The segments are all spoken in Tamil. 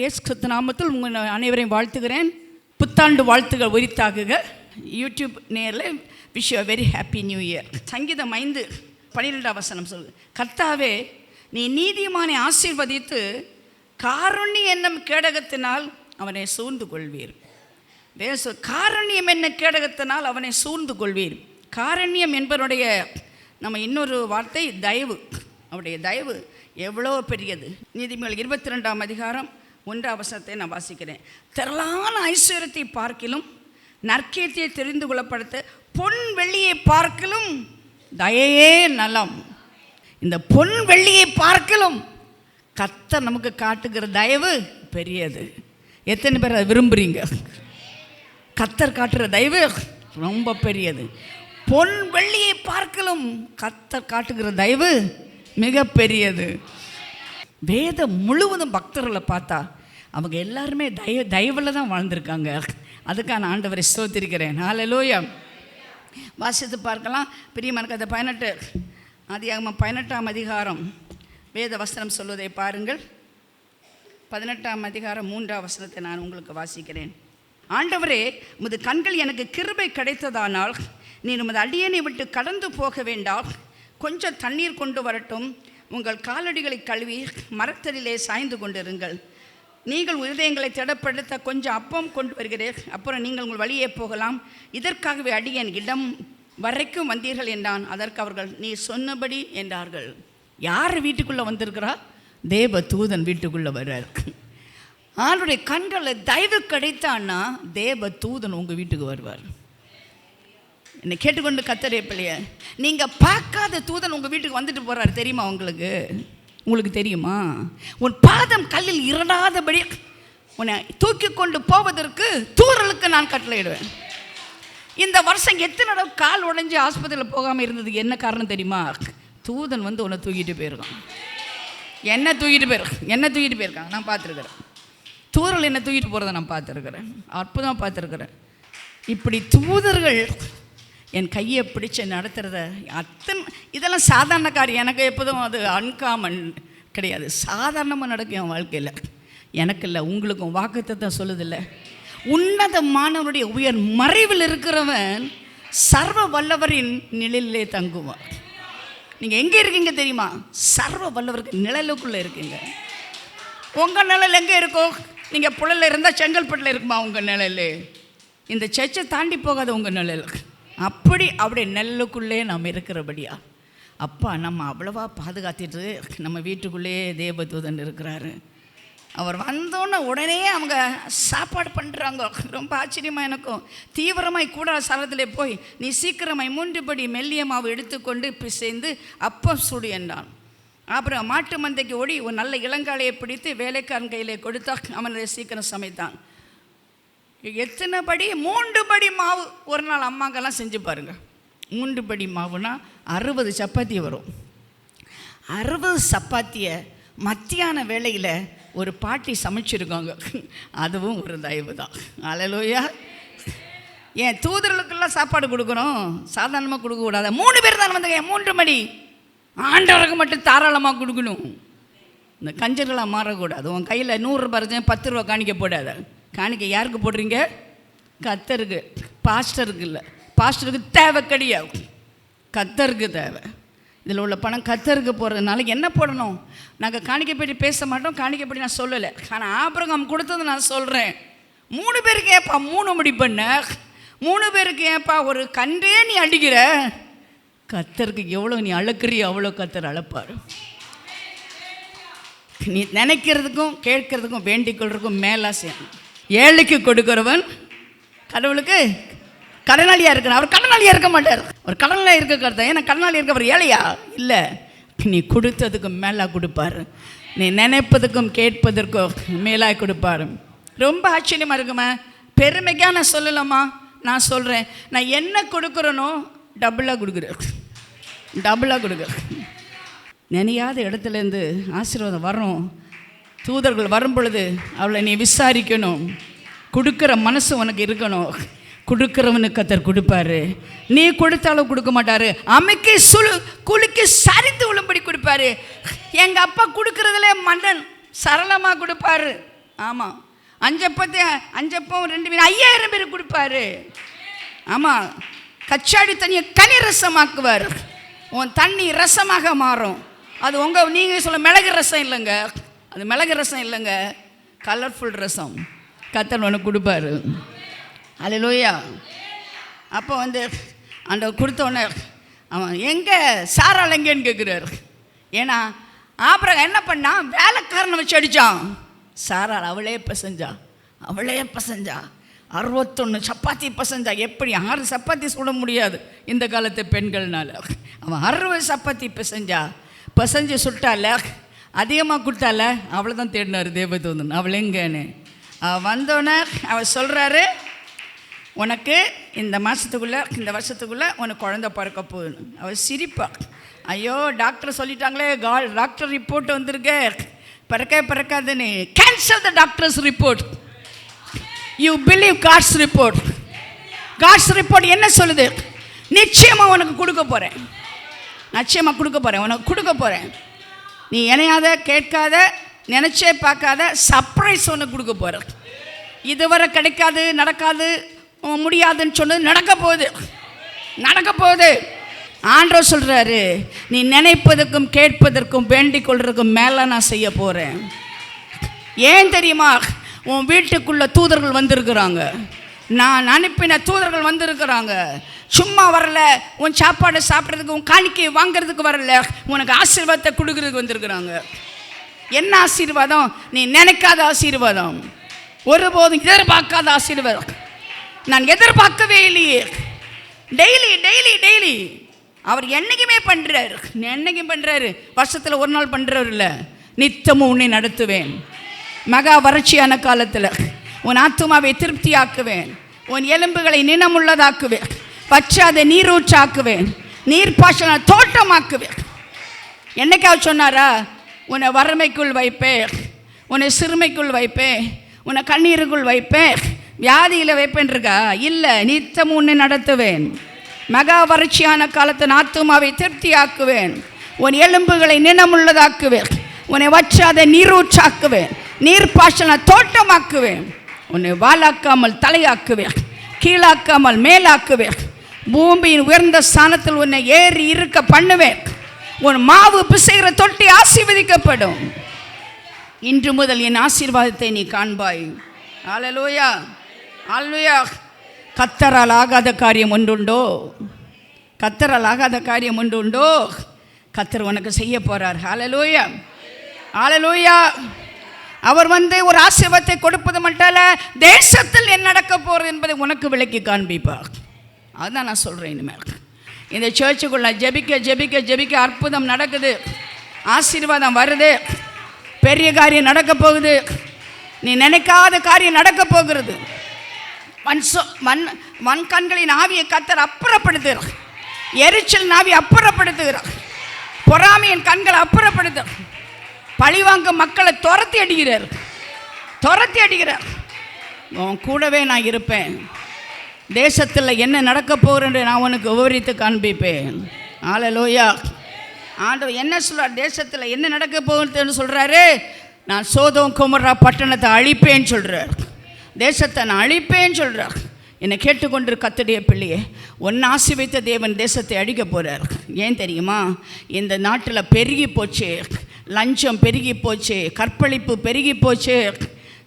ஆண்டவராகிய இயேசு கிறிஸ்து நாமத்தில் உங்கள் அனைவரையும் வாழ்த்துகிறேன். புத்தாண்டு வாழ்த்துகள் உரித்தாகுக. யூடியூப் நேரில் wish you very happy new year. சங்கீதம் 5:12 சொல்லு, கர்த்தாவே நீ நீதிமானை ஆசீர்வதித்து காருண்யம் என்னும் கேடகத்தினால் அவனை சூழ்ந்து கொள்வீர். காருண்யம் என்ன கேடகத்தினால் அவனை சூழ்ந்து கொள்வீர். காருண்யம் என்பவருடைய நம்ம இன்னொரு வார்த்தை தயவு. அவருடைய தயவு எவ்வளோ பெரியது. நீதிமொழிகள் 22:1 நான் வாசிக்கிறேன். திரளான ஐஸ்வர்யத்தை பார்க்கிலும் நற்கீர்த்தியை தெரிந்து கொள்ளப்படுத்த பொன் வெள்ளியை பார்க்கிலும் தயையே நலம். இந்த பொன் வெள்ளியை பார்க்கிலும் கர்த்தர் நமக்கு காட்டுகிற தயவு பெரியது. எத்தனை பேர் அதை விரும்புகிறீங்க? கர்த்தர் காட்டுற தயவு ரொம்ப பெரியது. பொன் வெள்ளியை பார்க்கலும் கர்த்தர் காட்டுகிற தயவு மிக பெரியது. வேதம் முழுவதும் பக்தர்களை பார்த்தா அவங்க எல்லாருமே தயவில் தான் வாழ்ந்திருக்காங்க. அதுக்கான ஆண்டவரை ஸ்தோத்திரிக்கிறேன். ஹல்லேலூயா. வாசித்து பார்க்கலாம். பிரியமான கதை 18 ஆதியாகமம் 18 வேத வசனம் சொல்வதை பாருங்கள். 18 3 நான் உங்களுக்கு வாசிக்கிறேன். ஆண்டவரே, உமது கண்கள் எனக்கு கிருபை கிடைத்ததானால் நீர் உமது அடியனை விட்டு கடந்து போக வேண்டாம். கொஞ்சம் தண்ணீர் கொண்டு வரட்டும். உங்கள் காலடிகளை கழுவி மரத்தடியிலே சாய்ந்து கொண்டிருங்கள். நீங்கள் இருதயங்களை திடப்படுத்த கொஞ்சம் அப்பம் கொண்டு வருகிறேன். அப்புறம் நீங்கள் உங்கள் வழியே போகலாம். இதற்காகவே அடியேன் இடம் வரைக்கும் வந்தீர்கள் என்றான். அதற்கு அவர்கள் நீ சொன்னபடி என்றார்கள். யார் வீட்டுக்குள்ளே வந்திருக்கிறா? தேவ தூதன் வீட்டுக்குள்ளே வர்றார். ஆளுடைய கண்களில் தயவு கிடைத்தான்னா தேவ தூதன் உங்கள் வீட்டுக்கு வருவார். என்னை கேட்டுக்கொண்டு கர்த்தரே பிள்ளைய, நீங்கள் பார்க்காத தூதன் உங்கள் வீட்டுக்கு வந்துட்டு போகிறாரு. தெரியுமா உங்களுக்கு தெரியுமா? உன் பாதம் கல்லில் இறடாதபடி உன்னை தூக்கி கொண்டு போவதற்கு தூரலுக்கு நான் கட்டளையிடுவேன். இந்த வருஷம் எத்தனை தடவை கால் உடைஞ்சு ஆஸ்பத்திரியில் போகாமல் இருந்ததுக்கு என்ன காரணம் தெரியுமா? தூதன் வந்து உன்னை தூக்கிட்டு போயிருக்கான். என்ன தூக்கிட்டு போயிருக்காங்க நான் பார்த்துருக்குறேன். தூரல் என்ன தூக்கிட்டு போகிறத நான் பார்த்துருக்குறேன். அற்புதமாக பார்த்துருக்குறேன். இப்படி தூதர்கள் என் கையை பிடிச்சி நடத்துகிறத இதெல்லாம் சாதாரண காரியம். எனக்கு எப்போதும் அது அன்காமன் கிடையாது. சாதாரணமாக நடக்கும் என் வாழ்க்கையில். எனக்கு இல்லை, உங்களுக்கும் வாக்குத்தத்தம் சொல்லுதில்லை. உன்னதமானவருடைய உயர் மறைவில் இருக்கிறவன் சர்வ வல்லவரின் நிழலிலே தங்குவான். நீங்கள் எங்கே இருக்கீங்க தெரியுமா? சர்வ வல்லவருக்கு நிழலுக்குள்ளே இருக்கீங்க. உங்கள் நிழல் எங்கே இருக்கோ? நீங்கள் புழலில் இருந்தால் செங்கல்பட்டில் இருக்குமா உங்கள் நிழல்? இந்த சர்ச்சை தாண்டி போகாத உங்கள் நிழல். அப்படி அப்படியே நெல்லுக்குள்ளே நம்ம இருக்கிறபடியா அப்பா நம்ம அவ்வளவா பாதுகாத்துட்டு நம்ம வீட்டுக்குள்ளேயே தேவதூதன் இருக்கிறாரு. அவர் வந்தோன்னே உடனே அவங்க சாப்பாடு பண்ணுறாங்க. ரொம்ப ஆச்சரியமாக எனக்கும் தீவிரமாய் கூட சரத்திலே போய் நீ சீக்கிரமாய் 3 படி மெல்லிய மாவு எடுத்துக்கொண்டு பிசைந்து அப்பம் சுடு என்றான். அப்புறம் மாட்டு மந்தைக்கு ஓடி ஒரு நல்ல இளங்காலையை பிடித்து வேலைக்காரன் கையிலே கொடுத்தா அவனை சீக்கிரம் சமைத்தான். எத்தனை படி? 3 படி மாவு. ஒரு நாள் அம்மாங்கெல்லாம் செஞ்சு பாருங்கள். 3 படி மாவுனா 60 சப்பாத்தி வரும். 60 சப்பாத்தியை மத்தியான வேளையில் ஒரு பாட்டி சமைச்சிருக்காங்க. அதுவும் ஒரு தயவு தான். ஹல்லேலூயா. ஏன் தூதர்களுக்கெல்லாம் சாப்பாடு கொடுக்குறோம்? சாதாரணமாக கொடுக்கக்கூடாது. 3 பேர் தான் வந்தாங்க. 3 மணி ஆண்டவருக்கு மட்டும் தாராளமாக கொடுக்கணும். இந்த கஞ்சர்களாக மாறக்கூடாது. உன் கையில் 100 ரூபாய் 10 ரூபா காணிக்க போடாத. காணிக்க யாருக்கு போடுறீங்க? கர்த்தருக்கு. பாஸ்டருக்கு இல்லை. பாஸ்டருக்கு தேவை கிடையாது, கர்த்தருக்கு தேவை. இதில் உள்ள பணம் கர்த்தருக்கு போகிறதுனால என்ன போடணும்? நாங்கள் காணிக்கைப்படி பேச மாட்டோம், காணிக்கைப்படி நான் சொல்லலை. ஆனால் ஆபிரகாம் கொடுத்தது நான் சொல்கிறேன். 3 பேருக்கு ஏப்பா 3 முடி பண்ண? 3 பேருக்கு ஏப்பா ஒரு கன்றே நீ அடிக்கிற? கர்த்தருக்கு எவ்வளோ நீ அழுக்கிறியோ அவ்வளோ கர்த்தர் அழைப்பார். நீ நினைக்கிறதுக்கும் கேட்கறதுக்கும் வேண்டிக்கொள்றதுக்கும் மேலாக செய்யணும். ஏழைக்கு கொடுக்குறவன் கடவுளுக்கு கடனாளியாக இருக்கிறான். அவர் கடனாளியாக இருக்க மாட்டார். ஒரு கடனாளியாக இருக்க கருத்தா? ஏன்னா கடனாளி இருக்க அவர் ஏழையா இல்லை. நீ கொடுத்ததுக்கு மேலாக கொடுப்பார். நீ நினைப்பதுக்கும் கேட்பதற்கும் மேலாக கொடுப்பார். ரொம்ப ஆச்சரியமாக இருக்குமா? பெருமைக்காக நான் சொல்லலாமா? நான் சொல்கிறேன். நான் என்ன கொடுக்குறேனோ டபுளாக கொடுக்குறேன். நினையாத இடத்துலேருந்து ஆசீர்வாதம் வரணும். தூதர்கள் வரும் பொழுது அவளை நீ விசாரிக்கணும். கொடுக்குற மனசு உனக்கு இருக்கணும். கொடுக்குறவனுக்கு கர்த்தர் கொடுப்பாரு. நீ கொடுத்தாலும் கொடுக்க மாட்டாரு. அமைக்கி குலுக்கி சரிந்து விழும்படி கொடுப்பாரு. எங்கள் அப்பா கொடுக்குறதுல மன்னன் சரளமாக கொடுப்பாரு. ஆமாம், 5 அப்பம் 2 மீன் 5000 பேர் கொடுப்பாரு. ஆமாம், கச்சாடி தண்ணியை கனி ரசமாக்குவார். உன் தண்ணி ரசமாக மாறும். அது நீங்கள் சொல்ல மிளகு ரசம் இல்லைங்க, அது மிளகு ரசம் இல்லைங்க, கலர்ஃபுல் ரசம் கர்த்தர் உனக்கு கொடுப்பாரு. அல்லேலூயா. அப்போ ஆண்டவர் கொடுத்தோன்னே அவன் எங்கே சாராள் எங்கேன்னு கேட்குறாரு. ஏன்னா ஆபிரகாம் என்ன பண்ணான், வேலைக்காரனை வச்சு அடித்தான். சாராள் அவளே பசஞ்சா 61 சப்பாத்தி பசஞ்சா. எப்படி 6 சப்பாத்தி சுட முடியாது இந்த காலத்து பெண்கள்னால. அவன் 60 சப்பாத்தி பசஞ்சு சுட்டால, அதிகமாக கொடுத்தால. அவளை தான் தேடினார் தேவதூதன். அவள் எங்கன்னு வந்தோன்னே அவள் சொல்கிறாரு, உனக்கு இந்த வருஷத்துக்குள்ளே உனக்கு குழந்தை பிறக்க போகுதுன்னு. அவள் சிரிப்பா. ஐயோ டாக்டர் சொல்லிட்டாங்களே, டாக்டர் ரிப்போர்ட் வந்திருக்கு, பிறக்காதுன்னு. Cancel the doctor's report. You believe God's report. God's report என்ன சொல்லுது? நிச்சயமாக உனக்கு கொடுக்க போகிறேன், உனக்கு கொடுக்க போகிறேன். நீ இணையாத, கேட்காத, நினச்சே பார்க்காத சர்ப்ரைஸ் உனக்கு கொடுக்க போகிறேன். இதுவரை கிடைக்காது, நடக்காது, முடியாதுன்னு சொன்னது நடக்க போகுது. ஆண்டவர் சொல்கிறாரு, நீ நினைப்பதற்கும் கேட்பதற்கும் வேண்டிக் கொள்றதுக்கும் மேலே நான் செய்ய போகிறேன். ஏன் தெரியுமா? உன் வீட்டுக்குள்ளே தூதர்கள் வந்திருக்கிறாங்க. நான் அனுப்பின தூதர்கள் வந்திருக்கிறாங்க. சும்மா வரல, உன் சாப்பாடு சாப்பிட்றதுக்கு, உன் காணிக்கை வாங்கிறதுக்கு வரல, உனக்கு ஆசீர்வாதத்தை கொடுக்கறதுக்கு வந்திருக்கிறாங்க. என்ன ஆசீர்வாதம்? நீ நினைக்காத ஆசீர்வாதம், ஒருபோதும் எதிர்பார்க்காத ஆசீர்வாதம். நான் எதிர்பார்க்கவே இல்லையே. டெய்லி அவர் என்னைக்குமே பண்ணுறாரு. வருஷத்தில் ஒரு நாள் பண்ணுறவர் இல்லை, நித்தமும் உன்னை நடத்துவேன். மகா வறட்சியான காலத்தில் உன் ஆத்துமாவை திருப்தியாக்குவேன், உன் எலும்புகளை நினமுள்ளதாக்குவேன், வற்றாத நீரூற்றாக்குவேன், நீர்ப்பாசன தோட்டமாக்குவேன். என்னைக்காவது சொன்னாரா, உன்னை வறுமைக்குள் வைப்பேன், உன்னை சிறுமைக்குள் வைப்பேன், உன்னை கண்ணீருக்குள் வைப்பேன், வியாதியில் வைப்பேன் இருக்கா? இல்லை, நித்தமும் உன்னை நடத்துவேன். மகா வறட்சியான காலத்தின் ஆத்துமாவை திருப்தியாக்குவேன், உன் எலும்புகளை நினமுள்ளதாக்குவேன், உன்னை வற்றாத நீரூற்றாக்குவேன், நீர்ப்பாசன தோட்டமாக்குவேன், உன்னை வாலாக்காமல் தலையாக்குவேன், கீழாக்காமல் மேலாக்குவேன், பூமியின் உயர்ந்த ஸ்தானத்தில் உன்னை ஏறி இருக்க பண்ணுவேன், உன் மாவு பிசைகிற தொட்டி ஆசீர்வதிக்கப்படும். இன்று முதல் என் ஆசீர்வாதத்தை நீ காண்பாய். அல்லேலூயா, அல்லேலூயா. கர்த்தரால் ஆகாத காரியம் ஒன்றுண்டோ? கர்த்தர் உனக்கு செய்ய போகிறார். அல்லேலூயா, அல்லேலூயா. அவர் ஒரு ஆசீர்வாதத்தை கொடுப்பது மட்டும் இல்லை, தேசத்தில் என்ன நடக்க போகிறது என்பதை உனக்கு விளக்கி காண்பிப்பார். அதுதான் நான் சொல்கிறேன். இனிமேல் இந்த சர்ச்சுக்குள்ள ஜெபிக்க அற்புதம் நடக்குது, ஆசீர்வாதம் வருது, பெரிய காரியம் நடக்க போகுது, நீ நினைக்காத காரியம் நடக்க போகிறது. கண்களின் ஆவியை கர்த்தர் அப்புறப்படுத்துகிறார், எரிச்சல் ஆவியை அப்புறப்படுத்துகிறார், பொறாமையின் கண்களை அப்புறப்படுத்துகிறார், பழிவாங்க மக்களை துரத்தி அடிக்கிறார். உன் கூடவே நான் இருப்பேன். தேசத்தில் என்ன நடக்க போகிறேன்னு நான் உனக்கு விவரித்து காண்பிப்பேன். அல்லேலூயா. ஆண்டவர் என்ன சொல்கிறார்? தேசத்தில் என்ன நடக்க போகுதுன்னு சொல்கிறாரு. நான் சோதோம் குமரா பட்டணத்தை அழிப்பேன்னு சொல்கிறார், தேசத்தை நான் அழிப்பேன்னு சொல்கிறார். என்னை கேட்டுக்கொண்டு கர்த்தருடைய பிள்ளையே, ஒன்று ஆசீர்வதித்த தேவன் தேசத்தை அழிக்க போகிறார். ஏன் தெரியுமா? இந்த நாட்டில் பெருகி போச்சு, லஞ்சம் பெருகி போச்சு, கற்பழிப்பு பெருகி போச்சு.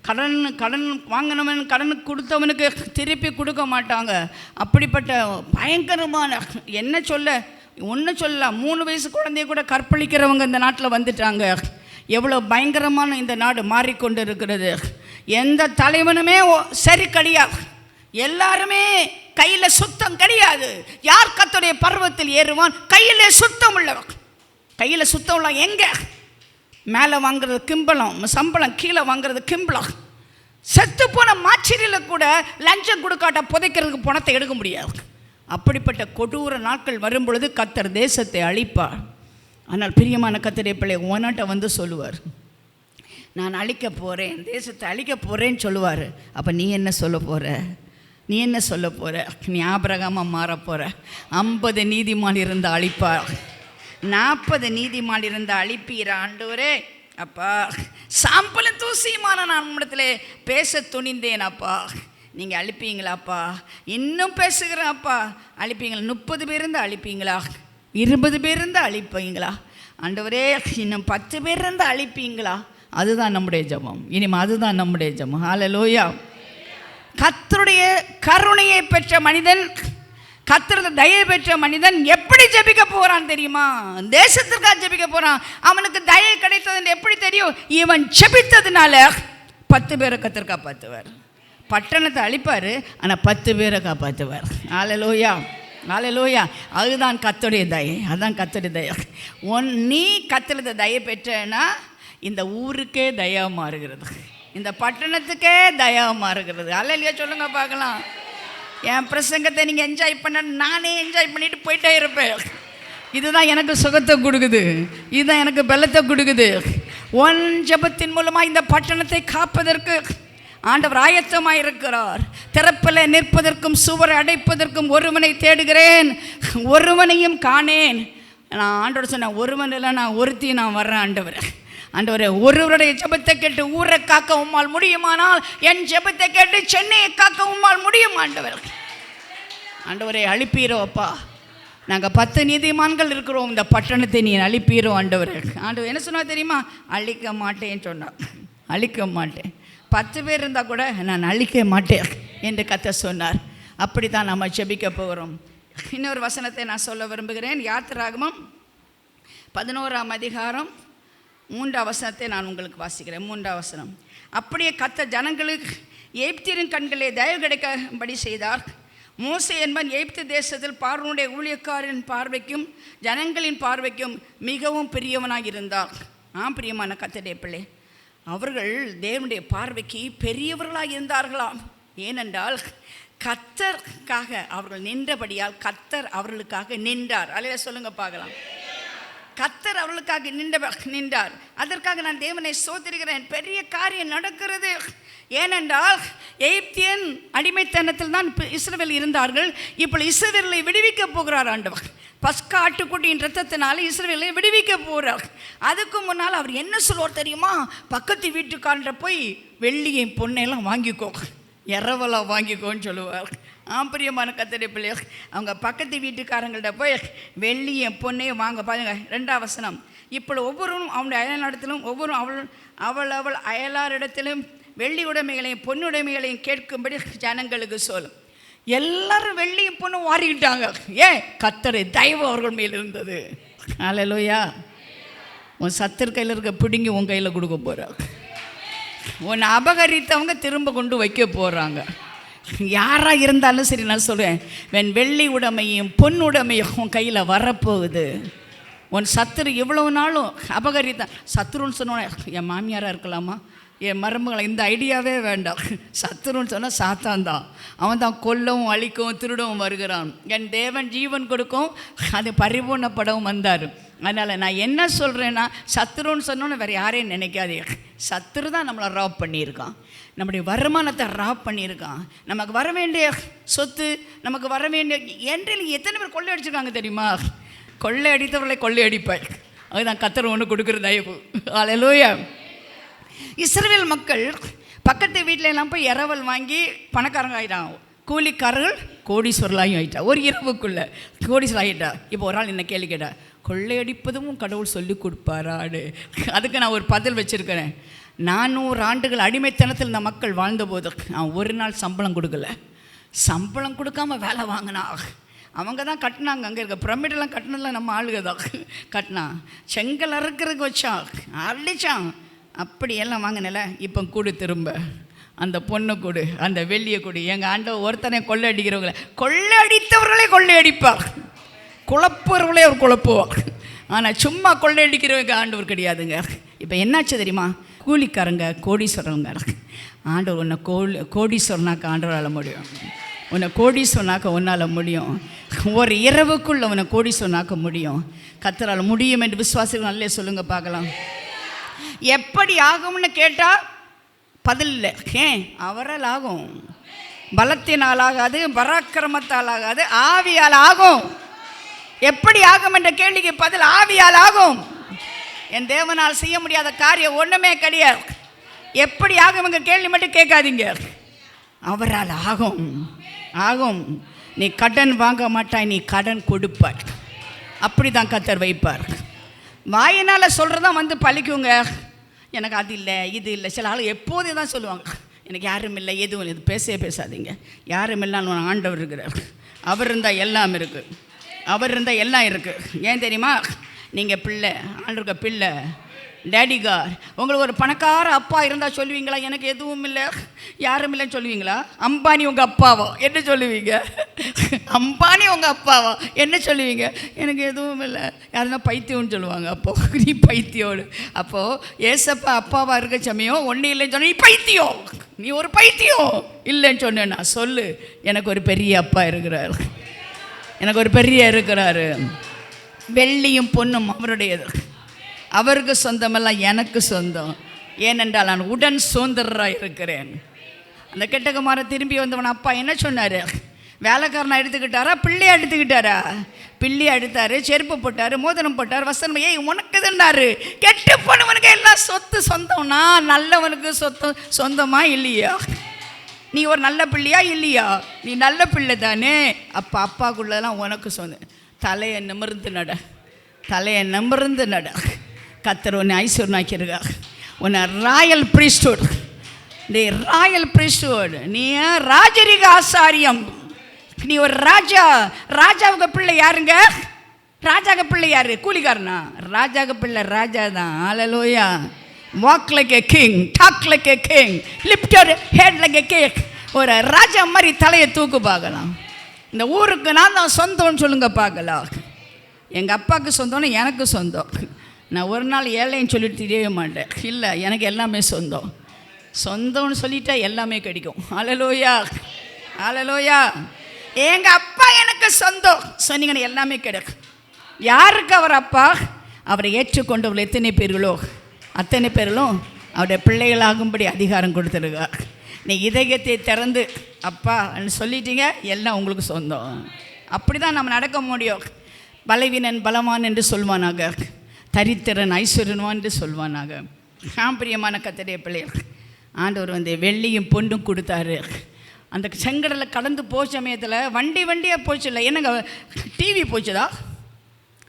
கடன் வாங்கினவன் கடனுக்கு கொடுத்தவனுக்கு திருப்பி கொடுக்க மாட்டாங்க. அப்படிப்பட்ட பயங்கரமான ஒன்று சொல்ல 3 வயசு குழந்தைய கூட கற்பழிக்கிறவங்க இந்த நாட்டில் வந்துட்டாங்க. எவ்வளோ பயங்கரமான இந்த நாடு மாறிக்கொண்டு இருக்கிறது. எந்த தலைவனுமே சரி கிடையாது, எல்லாருமே கையில் சுத்தம் கிடையாது. யார் கர்த்தருடைய பர்வத்தில் ஏறுவான்? கையிலே சுத்தம் உள்ளவன். கையில் சுத்தம் உள்ள எங்கே? மேலே வாங்குறது கிம்பளம், சம்பளம் கீழே வாங்குறது கிம்பளம். செத்து போன மாச்சரியில் கூட லஞ்சம் கொடுக்காட்ட புதைக்கிறதுக்கு பணத்தை எடுக்க முடியாது. அப்படிப்பட்ட கொடூர நாட்கள் வரும் பொழுது கர்த்தர் தேசத்தை அழிப்பார். ஆனால் பிரியமான கர்த்தருடைய பிள்ளை உன்கிட்ட சொல்லுவார், நான் அழிக்க போகிறேன், தேசத்தை அழிக்க போகிறேன்னு சொல்லுவார். அப்போ நீ என்ன சொல்ல போகிற? நீ ஆபிரகாமா மாற போகிற. 50 நீதிமான் இருந்த அழிப்பார், 40 நீதிமான் இருந்த அழிப்பீர். ஆண்டவரே அப்பா சாம்பல தூசியுமான நான் உம்மிடத்திலே பேச துணிந்தேன் அப்பா, நீங்கள் அழிப்பீங்களாப்பா. இன்னும் பேசுகிறேன் அப்பா, அழிப்பீங்களா? 30 பேர் இருந்தால் அழிப்பீங்களா? 20 பேர் இருந்தால் அழிப்பீங்களா? ஆண்டவரே இன்னும் 10 பேர் இருந்தால் அழிப்பீங்களா? அதுதான் நம்முடைய ஜெபம். இனிமே அதுதான் நம்முடைய ஜெபம். ஹல்லேலூயா. கர்த்தருடைய கருணையை பெற்ற மனிதன், கர்த்தருடைய தயை பெற்ற மனிதன் எப்படி ஜெபிக்க போறான் தெரியுமா? தேசத்திற்காக ஜெபிக்க போறான். அவனுக்கு தயை கிடைத்தது எப்படி தெரியும்? இவன் ஜெபித்ததுனால 10 பேரை கர்த்தர் காப்பாற்றுவார். பட்டணத்தை அழிப்பார், ஆனால் 10 பேரை காப்பாற்றுவார். ஹல்லேலூயா, ஹல்லேலூயா. அதுதான் கர்த்தருடைய தயை, அதுதான் கர்த்தருடைய தயை. நீ கர்த்தருடைய தயை பெற்றனா இந்த ஊருக்கே தயா மாறுகிறது, இந்த பட்டணத்துக்கே தயா மாறுகிறது. ஹல்லேலூயா சொல்லுங்க பார்க்கலாம். என் பிரசங்கத்தை நீங்கள் என்ஜாய் பண்ண, நானே என்ஜாய் பண்ணிட்டு போயிட்டே இருப்பேன். இதுதான் எனக்கு சுகத்தை கொடுக்குது, இதுதான் எனக்கு பலத்தை கொடுக்குது. ஒன் ஜெபத்தின் மூலமாக இந்த பட்டணத்தை காப்பதற்கு ஆண்டவர் ஆயத்தமாக இருக்கிறார். திறப்பில் நிற்பதற்கும் சுவரை அடைப்பதற்கும் ஒருவனை தேடுகிறேன், ஒருவனையும் காணேன். நான் ஆண்டவர் சொன்னேன், ஒருவன் இல்லை, நான் ஒருத்தி நான் வர்றேன் ஆண்டவர். ஆண்டவரே, ஒருவருடைய ஜெபத்தை கேட்டு ஊரை காக்க உம்மால் முடியுமானால் என் ஜெபத்தை கேட்டு சென்னையை காக்க உம்மால் முடியும் ஆண்டவர். ஆண்டவரே அழிப்பீரோ அப்பா, நாங்கள் 10 நீதிமான்கள் இருக்கிறோம், இந்த பட்டணத்தை நீ அழிப்பீரோ ஆண்டவர். ஆண்டவர் என்ன சொன்னா தெரியுமா? அழிக்க மாட்டேன்னு சொன்னார். அழிக்க மாட்டேன், 10 பேர் இருந்தால் கூட நான் அழிக்க மாட்டேன் என்று கர்த்தர் சொன்னார். அப்படி தான் நம்ம ஜெபிக்க போகிறோம். இன்னொரு வசனத்தை நான் சொல்ல விரும்புகிறேன். யாத்திராகமம் 11ஆம் அதிகாரம் 3ஆம் வசனத்தை நான் உங்களுக்கு வாசிக்கிறேன். 3ஆம் வசனம். அப்படியே கர்த்தர் ஜனங்களுக்கு எகிப்தியரின் கண்களே தயவு கிடைக்கும்படி செய்தார். மோசே என்பன் எகிப்து தேசத்தில் பார்வோனுடைய ஊழியக்காரின் பார்வைக்கும் ஜனங்களின் பார்வைக்கும் மிகவும் பெரியவனாக இருந்தார். பிரியமான கர்த்தருடைய பிள்ளை, அவர்கள் தேவனுடைய பார்வைக்கு பெரியவர்களாக இருந்தார்களாம். ஏனென்றால் கர்த்தருக்காக அவர்கள் நின்றபடியால் கர்த்தர் அவர்களுக்காக நின்றார். அல்ல சொல்லுங்க பார்க்கலாம். கர்த்தர் அவர்களுக்காக நின்றார். அதற்காக நான் தேவனை ஸ்தோத்திரிக்கிறேன். பெரிய காரியம் நடக்கிறது. ஏனென்றால் எகிப்தியன் அடிமைத்தனத்தில் தான் இஸ்ரவேல் இருந்தார்கள். இப்போ இஸ்ரவேலை விடுவிக்க போகிறார் ஆண்டவர். பஸ்கா ஆட்டுக்குட்டியின் ரத்தத்தினால இஸ்ரவேலை விடுவிக்க போகிறார். அதுக்கு முன்னால் அவர் என்ன சொல்வார் தெரியுமா? பக்கத்து வீட்டுக்காரன்ற போய் வெள்ளியை பொண்ணையெல்லாம் வாங்கிக்கோ, இரவலாக வாங்கிக்கோன்னு சொல்லுவார். பிரியமான கர்த்தருடைய பிள்ளைகள், அவங்க பக்கத்து வீட்டுக்காரங்கள்ட்ட போய் வெள்ளியும் பொண்ணையும் வாங்க. பாருங்க 2ஆம் வசனம். இப்போ ஒவ்வொருவரும் அவனுடைய அயலாரிடத்திலும் ஒவ்வொரு அவள் அயலாரிடத்திலும் வெள்ளி உடைமைகளையும் பொன்னுடைமைகளையும் கேட்கும்படி ஜனங்களுக்கு சொல்லும். எல்லாரும் வெள்ளியும் பொண்ணும் வாரிக்கிட்டாங்க. ஏன்? கர்த்தரை தயவு அவர்கள் மேல் இருந்தது. ஹல்லேலூயா. உன் சத்துரு கையில் இருக்க பிடுங்கி உன் கையில் கொடுக்க போகிறாங்க. உன்னை அபகரித்தவங்க திரும்ப கொண்டு வைக்க போகிறாங்க. யாராக இருந்தாலும் சரி, நான் சொல்கிறேன், வெள்ளி உடைமையும் பொன் உடைமையும் உன் கையில் வரப்போகுது. உன் சத்துரு எவ்வளோ நாளும் அபகரித்தான். சத்துருன்னு சொன்னோன்னே என் மாமியாராக இருக்கலாமா, என் மருமகளை, இந்த ஐடியாவே வேண்டாம். சத்துருன்னு சொன்னால் சாத்தான் தான். அவன் தான் கொல்லவும் அழிக்கவும் திருடவும் வருகிறான். என் தேவன் ஜீவன் கொடுக்கும், அது பரிபூர்ணப்படவும் வந்தார். அதனால் நான் என்ன சொல்கிறேன்னா, சத்துருன்னு சொன்னோன்னு வேறு யாரையும் நினைக்காதே. சத்துரு தான் நம்மளை ராப் பண்ணியிருக்கான், நம்முடைய வருமானத்தை ராப் பண்ணியிருக்கான். நமக்கு வர வேண்டிய சொத்து, நமக்கு வர வேண்டிய என்றில் எத்தனை பேர் கொள்ளை அடிச்சிருக்காங்க தெரியுமா? கொள்ளை அடித்தவர்களை கொள்ளை அடிப்பார். அதுதான் கர்த்தர் ஒன்று கொடுக்குற தயவு. ஹல்லேலூயா. இஸ்ரவேல் மக்கள் பக்கத்து வீட்டில எல்லாம் போய் இரவல் வாங்கி பணக்காரங்க ஆகிட்டாங்க. கூலிக்காரர்கள் கோடீஸ்வரலாயும் ஆகிட்டா. ஒரு இரவுக்குள்ளே கோடீஸ்வரர் ஆகிட்டா. இப்போ ஒரு ஆள் என்ன கேள்வி கேட்டா, கொள்ளையடிப்பதும் கடவுள் சொல்லி கொடுப்பாராடு? அதுக்கு நான் ஒரு பதில் வச்சுருக்கிறேன். 400 ஆண்டுகள் அடிமைத்தனத்தில் இந்த மக்கள் வாழ்ந்தபோது அவன் ஒரு நாள் சம்பளம் கொடுக்கல. சம்பளம் கொடுக்காம வேலை வாங்கினா. அவங்க தான் கட்டினாங்க. அங்கே இருக்க பிரமிடெல்லாம் கட்டினதில் நம்ம ஆளுக தான் கட்டினா. செங்கல் அறுக்கிறதுக்கு வச்சான், அடித்தான், அப்படியெல்லாம் வாங்கினல. இப்போ கூடு, திரும்ப அந்த பொண்ணை கொடு, அந்த வெள்ளியை கொடு. எங்கள் ஆண்டவர் ஒருத்தனை கொள்ளை அடிக்கிறவங்களை, கொள்ளை அடித்தவர்களே கொள்ளை அடிப்பார், குழப்பவர்களே அவர் குழப்புவார். ஆனால் சும்மா கொள்ளை அடிக்கிறவங்க ஆண்டவர் கிடையாதுங்க. இப்போ என்னாச்சு தெரியுமா? கூலிக்காரங்க கோடீஸ்வரங்க. ஆண்டவர் உன்னை கோடீஸ்வரனாக்க ஆண்டவரால் முடியும். உன்னை கோடீஸ்வரனாக்க உன்னால் முடியும். ஒரு இரவுக்குள்ள உன்னை கோடீஸ்வரனாக்க முடியும். கர்த்தரால் முடியும் என்று விசுவாசிகள் நல்லே சொல்லுங்க பார்க்கலாம். எப்படி ஆகும்னு கேட்டால் பதில் இல்லை. ஏன்? அவரால் ஆகும். பலத்தினால் ஆகாது, பராக்கிரமத்தால் ஆகாது, ஆவியால் ஆகும். எப்படி ஆகும் என்ற கேள்விக்கு பதில் ஆவியால் ஆகும். என் தேவனால் செய்ய முடியாத காரியம் ஒன்றுமே கிடையாது. எப்படி ஆகும் இவங்க கேள்வி மட்டும் கேட்காதீங்க. அவரால் ஆகும், ஆகும். நீ கடன் வாங்க மாட்டாய், நீ கடன் கொடுப்பாய். அப்படி தான் கர்த்தர் வைப்பார். வாயினால் சொல்கிறதான் வந்து பழிக்குங்க. எனக்கு அது இல்லை, இது இல்லை. சில ஆள் எப்போதே தான் சொல்லுவாங்க, எனக்கு யாரும் இல்லை, எதுவும் இல்லை. இது பேசவே பேசாதீங்க. யாரும் இல்லைன்னு ஆண்டவர் இருக்கிறார். அவர் இருந்தால் எல்லாம் இருக்குது. அவர் இருந்தால் எல்லாம் இருக்குது. ஏன் தெரியுமா? நீங்கள் பிள்ளை, ஆண்டவருக்கு பிள்ளை, டேடிகார். உங்களுக்கு ஒரு பணக்கார அப்பா இருந்தால் சொல்லுவீங்களா எனக்கு எதுவும் இல்லை, யாரும் இல்லைன்னு சொல்லுவீங்களா? அம்பானி உங்கள் அப்பாவோ என்ன சொல்லுவீங்க? அம்பானி உங்கள் அப்பாவோ என்ன சொல்லுவீங்க? எனக்கு எதுவும் இல்லை. யாருன்னா பைத்தியம்னு சொல்லுவாங்க. அப்போது நீ பைத்தியோடு. அப்போது ஏசப்பா அப்பாவாக இருக்க சமயம் ஒன்றும் இல்லைன்னு சொன்ன, நீ பைத்தியம், நீ ஒரு பைத்தியம் இல்லைன்னு சொன்னேன்னா சொல்லு, எனக்கு ஒரு பெரிய அப்பா இருக்கிறார், எனக்கு ஒரு பெரிய இருக்கிறாரு. வெள்ளியும் பொண்ணும் அவருடையது, அவருக்கு சொந்தமெல்லாம் எனக்கு சொந்தம். ஏனென்றால் நான் உடன் சுதந்திரராக இருக்கிறேன். அந்த கெட்டகுமாரன் திரும்பி வந்தவன் அப்பா என்ன சொன்னார்? வேலைக்காரனை எடுத்துக்கிட்டாரா, பிள்ளையை எடுத்துக்கிட்டாரா? பிள்ளையை எடுத்தார், செருப்பு போட்டார், மோதிரம் போட்டார், வசனம். ஏய் உனக்கு இதுன்னாரு, கெட்டு போனவனுக்கு எல்லாம் சொத்து சொந்தம்னா நல்லவனுக்கு சொத்து சொந்தமா இல்லையா? நீ ஒரு நல்ல பிள்ளையா இல்லையா? நீ நல்ல பிள்ளை தானே. அப்போ அப்பாக்குள்ளதெல்லாம் உனக்கு சொந்தம். தலையை நிமிர்ந்து நட, தலையை நிமிர்ந்து நட. கர்த்தர் உன்னை ஐஸ்வர்யனாக்கியிருக்கா. உன்னை ராயல் பிரீஸ்ட்ஹுட், நீ ராயல் பிரீஸ்ட்ஹுட், நீ ராஜரிக ஆசாரியம், நீ ஒரு ராஜா. ராஜாவுக்கு பிள்ளை யாருங்க? ராஜாவுக்கு பிள்ளை யாரு? கூலிக்காரனா? ராஜாவுக்கு பிள்ளை ராஜா தான். Hallelujah. Walk like a king, talk like a king, lift your head like a king. ஒரு ராஜா மாதிரி தலையை தூக்கு பார்க்கலாம். இந்த ஊருக்கு நான் தான் சொந்தம்னு சொல்லுங்க பார்க்கலாம். எங்கள் அப்பாவுக்கு சொந்தம்னு எனக்கு சொந்தம். நான் ஒரு நாள் ஏழைன்னு சொல்லிட்டு தெரியவே மாட்டேன். இல்லை, எனக்கு எல்லாமே சொந்தம். சொந்தம்னு சொல்லிட்டா எல்லாமே கிடைக்கும். ஹல்லேலூயா, ஹல்லேலூயா. எங்கள் அப்பா எனக்கு சொந்தம் சொன்னீங்கன்னா எல்லாமே கிடைக்கும். யாருக்கு அவர் அப்பா? அவரை ஏற்றுக்கொண்டவர்கள் எத்தனை பேர்களோ அத்தனை பேர்களும் அவருடைய பிள்ளைகளாகும்படி அதிகாரம் கொடுத்துருக்கார். நீ இதயத்தை திறந்து அப்பான்னு சொல்லிட்டீங்க, எல்லாம் உங்களுக்கு சொந்தம். அப்படி தான் நம்ம நடக்க முடியும். பலவீனன் பலவான் என்று சொல்வானாக, தரித்திரன் ஐஸ்வர்யவான் என்று சொல்வானாக. பிரியமான கர்த்தருடைய பிள்ளைகள், ஆண்டவர் வந்து வெள்ளியும் பொண்ணும் கொடுத்தாரு. அந்த செங்கடலை கடந்து போச்ச சமயத்தில் வண்டியாக போச்சு. இல்லை என்னங்க, டிவி போச்சுதா,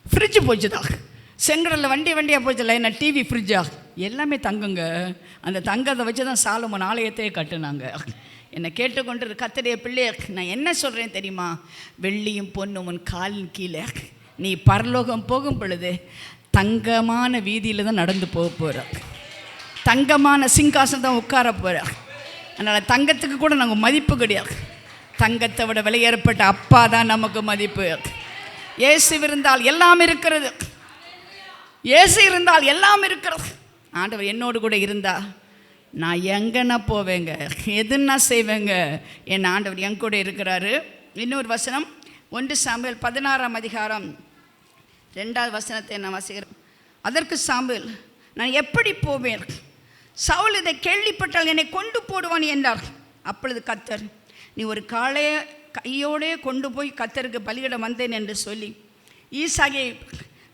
ஃப்ரிட்ஜு போச்சுதா? செங்கடலில் வண்டியாக போச்சுல, என்ன டிவி ஃப்ரிட்ஜா? எல்லாமே தங்குங்க. அந்த தங்கத்தை வச்சு தான் சாலமோன் ஆலயத்தையே கட்டுனாங்க. என்னை கேட்டுக்கொண்டு கர்த்தருடைய பிள்ளைய, நான் என்ன சொல்கிறேன் தெரியுமா? வெள்ளியும் பொண்ணும் உன் காலின் கீழே. நீ பரலோகம் போகும் பொழுது தங்கமான வீதியில் தான் நடந்து போக போகிற, தங்கமான சிங்காசனம் தான் உட்கார போகிற. அதனால் தங்கத்துக்கு கூட நாங்கள் மதிப்பு கிடையாது. தங்கத்தை விட விலையேறப்பட்ட அப்பா தான் நமக்கு மதிப்பு. இயேசு இருந்தால் எல்லாம் இருக்கிறது, இயேசு இருந்தால் எல்லாம் இருக்கிறது. ஆண்டவர் என்னோடு கூட இருந்தா நான் எங்கன்னா போவேங்க, எதுன்னா செய்வேங்க. என் ஆண்டவர் என் கூட இருக்கிறாரு. இன்னொரு வசனம், 1 சாமுவேல் 16ஆம் அதிகாரம் 2வது வசனத்தை நான் வாசிக்கிறேன். அதற்கு சாமுவேல், நான் எப்படி போவேன்? சவுல் இதை கேள்விப்பட்டால் என்னை கொண்டு போடுவான் என்றார். அப்பொழுது கர்த்தர், நீ ஒரு காளையை கையோடே கொண்டு போய் கர்த்தருக்கு பலியிட வந்தேன் என்று சொல்லி ஈசாயை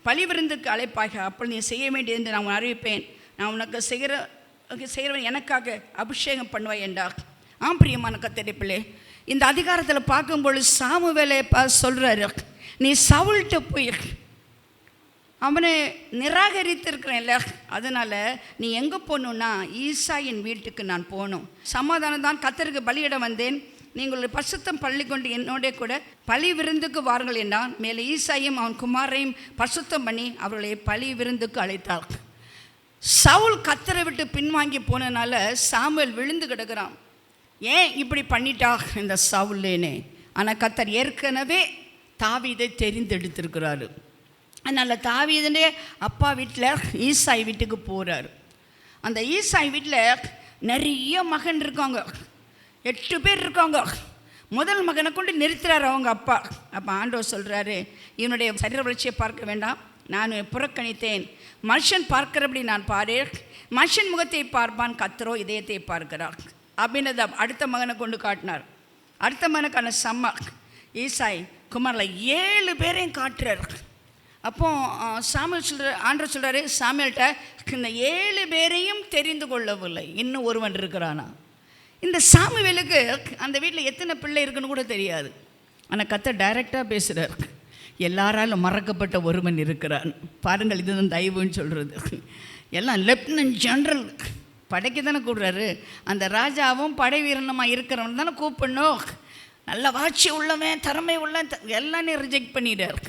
பலி விருந்துக்கு அழைப்பாக. அப்பொழுது நீ செய்ய வேண்டியது என்று நான் அறிவிப்பேன். நான் உனக்கு செய்கிறவன் எனக்காக அபிஷேகம் பண்ணுவாய் என்றார். பிரியமான கர்த்தருடைய பிள்ளை, இந்த அதிகாரத்தில் பார்க்கும்பொழுது சாமுவேலை சொல்கிறாரு, நீ சவுல்கிட்ட போய் அவனை நிராகரித்திருக்கிறேன்ல, அதனால் நீ எங்கே போகணுன்னா ஈசாயின் வீட்டுக்கு நான் போகணும். சமாதானம் தான், கர்த்தருக்கு பலியிட வந்தேன், நீங்கள் பரிசுத்தம் பள்ளி கொண்டு என்னோட கூட பலி விருந்துக்கு வாருங்கள் என்றான். மேலே ஈசாயும் அவன் குமாரையும் பரிசுத்தம் பண்ணி அவர்களை பலி விருந்துக்கு அழைத்தார். சவுல் கர்த்தரை விட்டு பின்வாங்கி போனதுனால சாமுவேல் விழுந்து கிடக்கிறான். ஏன் இப்படி பண்ணிட்டா இந்த சவுல்லேனே? ஆனால் கர்த்தர் ஏற்கனவே தாவீதை தெரிந்தெடுத்திருக்கிறாரு. அதனால் தாவீதுடைய அப்பா வீட்டில் ஈசாய் வீட்டுக்கு போகிறார். அந்த ஈசாய் வீட்டில் நிறைய மகன் இருக்காங்க, 8 பேர் இருக்காங்க. முதல் மகனை கொண்டு நிறுத்துறாரு அவங்க அப்பா. அப்போ ஆண்டவர் சொல்கிறாரு, இவனுடைய சரீர வளர்ச்சியை பார்க்க வேண்டாம், நான் புறக்கணித்தேன். மனுஷன் பார்க்கிறபடி நான் பாரேன், மனுஷன் முகத்தை பார்ப்பான், கர்த்தரோ இதயத்தை பார்க்கிறார் அப்படின்னு அடுத்த மகனை கொண்டு காட்டினார். அடுத்த மகனுக்கான சம்மா ஈசாய் குமாரில் 7 பேரையும் காட்டுறார். அப்போ ஆண்டவர் சொல்கிறாரு சாமுவேல்கிட்ட, இந்த 7 பேரையும் தெரிந்து கொள்ளவில்லை, இன்னும் ஒருவன் இருக்கிறானா. இந்த சாமுவேலுக்கு அந்த வீட்டில் எத்தனை பிள்ளை இருக்குன்னு கூட தெரியாது. ஆனால் கர்த்தர் டைரெக்டாக பேசுகிறார், எல்லாராலும் மறக்கப்பட்ட ஒருவன் இருக்கிறான். பாருங்கள், இதுதான் தயவுன்னு சொல்கிறது. எல்லாம் லெப்டினன்ட் ஜெனரல் படைக்கு தானே கூடுறாரு. அந்த ராஜாவும் படை வீரனமாக இருக்கிறவன் தானே கூப்பிடணும். நல்ல வாட்சி உள்ளவன், திறமை உள்ள, எல்லாமே ரிஜெக்ட் பண்ணிடுறார்.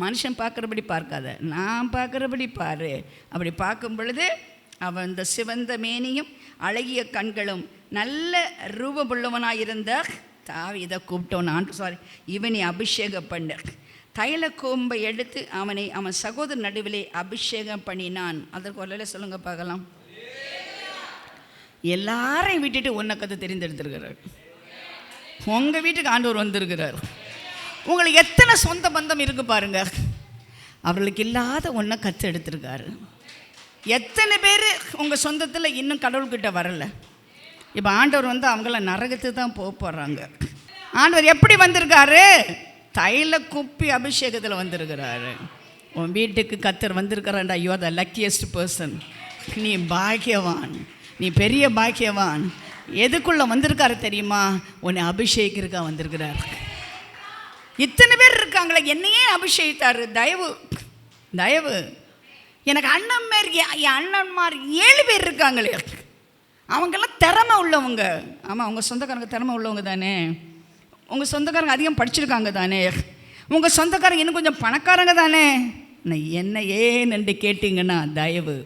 மனுஷன் பார்க்குறபடி பார்க்காத, நான் பார்க்குறபடி பாரு. அப்படி பார்க்கும் பொழுது அவன் இந்த சிவந்த மேனியும் அழகிய கண்களும் நல்ல ரூபமுள்ளவனாக இருந்த தாவீதை கூப்பிட்டோன்னு இவனை அபிஷேகம் பண்ண, தைல கோம்பை எடுத்து அவன் சகோதரர் நடுவிலே அபிஷேகம் பண்ணினான். அதற்கு ஒரு சொல்லுங்க பார்க்கலாம். எல்லாரையும் விட்டுட்டு உன்னை கதை தெரிந்தெடுத்திருக்கிறார். உங்கள் வீட்டுக்கு ஆண்டவர் வந்திருக்கிறார். உங்களுக்கு எத்தனை சொந்த பந்தம் இருக்குது பாருங்க, அவர்களுக்கு இல்லாத ஒன்றை கற்று எடுத்திருக்காரு. எத்தனை பேர் உங்கள் சொந்தத்தில் இன்னும் கடவுள்கிட்ட வரலை. இப்போ ஆண்டவர் அவங்கள நரகத்துக்கு தான் போகிறாங்க. ஆண்டவர் எப்படி வந்திருக்காரு? தைல குப்பி அபிஷேகத்தில் வந்திருக்கிறாரு. உன் வீட்டுக்கு கர்த்தர் வந்திருக்கிறான்டா, you are the luckiest person. நீ பாக்கியவான், நீ பெரிய பாக்கியவான். எதுக்குள்ளே வந்திருக்காரு தெரியுமா? உன்னை அபிஷேகிருக்கா வந்திருக்கிறார். இத்தனை பேர் இருக்காங்களே, என்னையே அபிஷேகித்தாரு. தயவு. எனக்கு என் அண்ணன்மார் 7 பேர் இருக்காங்களே, அவங்கெல்லாம் திறமை உள்ளவங்க. ஆமாம், உங்கள் சொந்தக்காரங்க திறமை உள்ளவங்க தானே. உங்கள் சொந்தக்காரங்க அதிகம் படிச்சிருக்காங்க தானே. உங்கள் சொந்தக்காரங்க இன்னும் கொஞ்சம் பணக்காரங்க தானே. நான் என்ன ஏன் என்று கேட்டிங்கன்னா தயவு.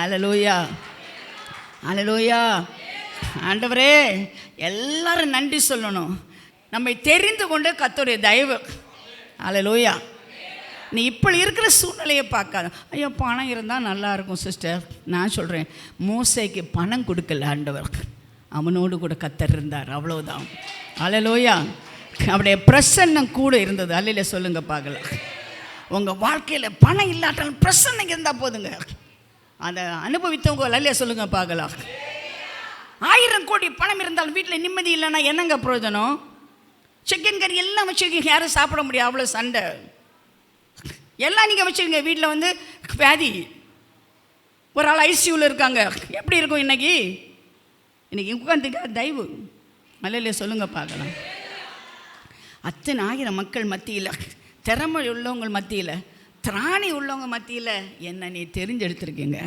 அல்லேலூயா, அல்லேலூயா. ஆண்டவரே, எல்லாரும் நன்றி சொல்லணும். நம்மை தெரிந்து கொண்டு கர்த்தருடைய தயவு. அல்லேலூயா. நீ இப்படி இருக்கிற சூழ்நிலையை பார்க்காத. ஐயோ, பணம் இருந்தால் நல்லா இருக்கும் சிஸ்டர். நான் சொல்கிறேன், மோசேக்கு பணம் கொடுக்கல ஆண்டவர், அவனோடு கூட கர்த்தர் இருந்தார், அவ்வளோதான். அல்லேலூயா. அவருடைய பிரசன்னம் கூட இருந்தது. அல்லையில சொல்லுங்க பார்க்கலாம். உங்கள் வாழ்க்கையில் பணம் இல்லாட்டாலும் பிரசன்னம் இருந்தால் போதுங்க. அதை அனுபவித்தவங்க அல்லையா சொல்லுங்க பார்க்கலாம். 1000 கோடி பணம் இருந்தாலும் வீட்டில் நிம்மதி இல்லைன்னா என்னங்க பிரயோஜனம்? சிக்கன் கறி எல்லாம் வச்சுருக்கீங்க, யாரும் சாப்பிட முடியாது, அவ்வளோ சண்டை. எல்லாம் நீங்கள் வச்சுருங்க. வீட்டில் வியாதி, ஒரு ஆள் ஐசியூவில் இருக்காங்க. எப்படி இருக்கும் இன்னைக்கு உட்காந்துக்க தயவு. மலையில சொல்லுங்க பார்க்கலாம். அத்தனை 1000 மக்கள் மத்தியில், திறமை உள்ளவங்க மத்தியில், திராணி உள்ளவங்க மத்தியில் என்னை நீ தெரிஞ்செடுத்துருக்கீங்க.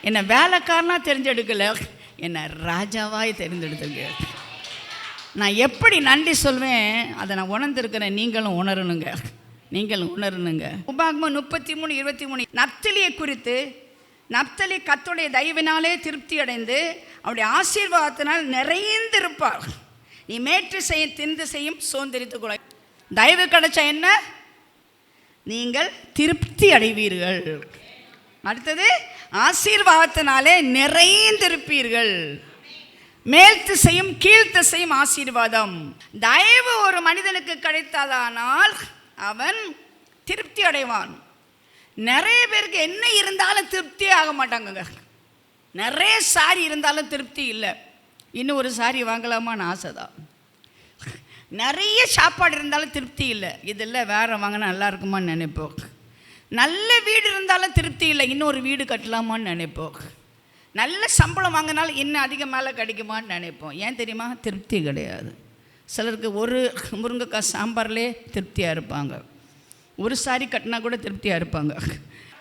என்னை வேலைக்காரனாக தெரிஞ்செடுக்கலை, என்னை ராஜாவாய் தெரிந்தெடுத்துருங்க. நான் எப்படி நன்றி சொல்வேன் அதை நான் உணர்ந்திருக்கிறேன். நீங்களும் உணரணுங்க. உபாகமம் 33:23 நப்தலியை குறித்து, நப்தலி கர்த்தருடைய தயவினாலே திருப்தி அடைந்து அவருடைய ஆசீர்வாதத்தினால் நிறைந்திருப்பார். நீ மேற்று செய்யும் திந்து செய்யும் சுதந்திரித்துக் கொள்ள. தயவு கிடைச்சா என்ன? நீங்கள் திருப்தி அடைவீர்கள். அடுத்தது, ஆசீர்வாதத்தினாலே நிறைந்திருப்பீர்கள். மேல் செய்யும் கீழ் செய்யும் ஆசீர்வாதம். தயவு ஒரு மனிதனுக்கு கிடைத்ததானால் அவன் திருப்தி அடைவான். நிறைய பேருக்கு என்ன இருந்தாலும் திருப்தியே ஆக மாட்டாங்க. நிறைய சாரி இருந்தாலும் திருப்தி இல்லை. இன்னும் ஒரு சாரி வாங்கலாமான்னு ஆசை தான். நிறைய சாப்பாடு இருந்தாலும் திருப்தி இல்லை, இதெல்லாம் வேறு வாங்கினா நல்லா இருக்குமான்னு நினைப்போம். நல்ல வீடு இருந்தாலும் திருப்தி இல்லை, இன்னொரு வீடு கட்டலாமான்னு நினைப்போம். நல்ல சம்பளம் வாங்கினாலும் இன்னும் அதிக மேலே கிடைக்குமான்னு நினைப்போம். ஏன் தெரியுமா? திருப்தி கிடையாது. சிலருக்கு ஒரு முருங்கைக்காய் சாம்பார்லேயே திருப்தியாக இருப்பாங்க, ஒரு சாரி கட்டினா கூட திருப்தியாக இருப்பாங்க.